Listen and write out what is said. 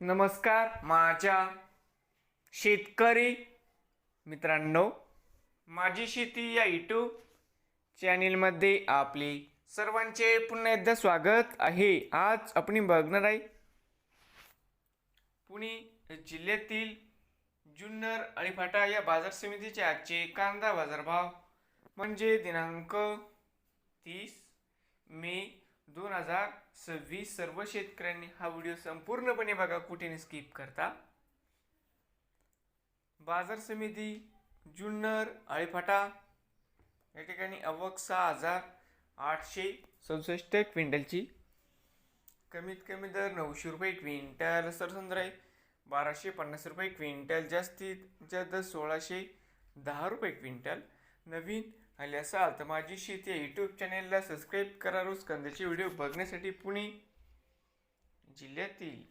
नमस्कार माझ्या शेतकरी मित्रांनो, माझी शेती या यूट्यूब चॅनेलमध्ये आपले सर्वांचे पुन्हा एकदा स्वागत आहे। आज आपण बघणार आहे पुणे जिल्ह्यातील जुन्नर आणि फाटा या बाजार समितीचे आजचे कांदा बाजारभाव म्हणजे दिनांक 30 मे 2026। सर्व शेतकऱ्यांनी हा व्हिडिओ संपूर्णपणे बघा, कुठे स्किप करता। बाजार समिती जुन्नर आळीफाटा या ठिकाणी आवक 6867 क्विंटलची, कमीत कमी दर 900 रुपये क्विंटल, सरसंद्राई 1250 रुपये क्विंटल, जास्तीत जास्त 1610 रुपये क्विंटल। नवीन आले असाल तर माझी शेती या यूट्यूब चॅनेलला सबस्क्राईब करा। रोज कांद्याचे व्हिडिओ बघण्यासाठी पुणे जिल्ह्यातील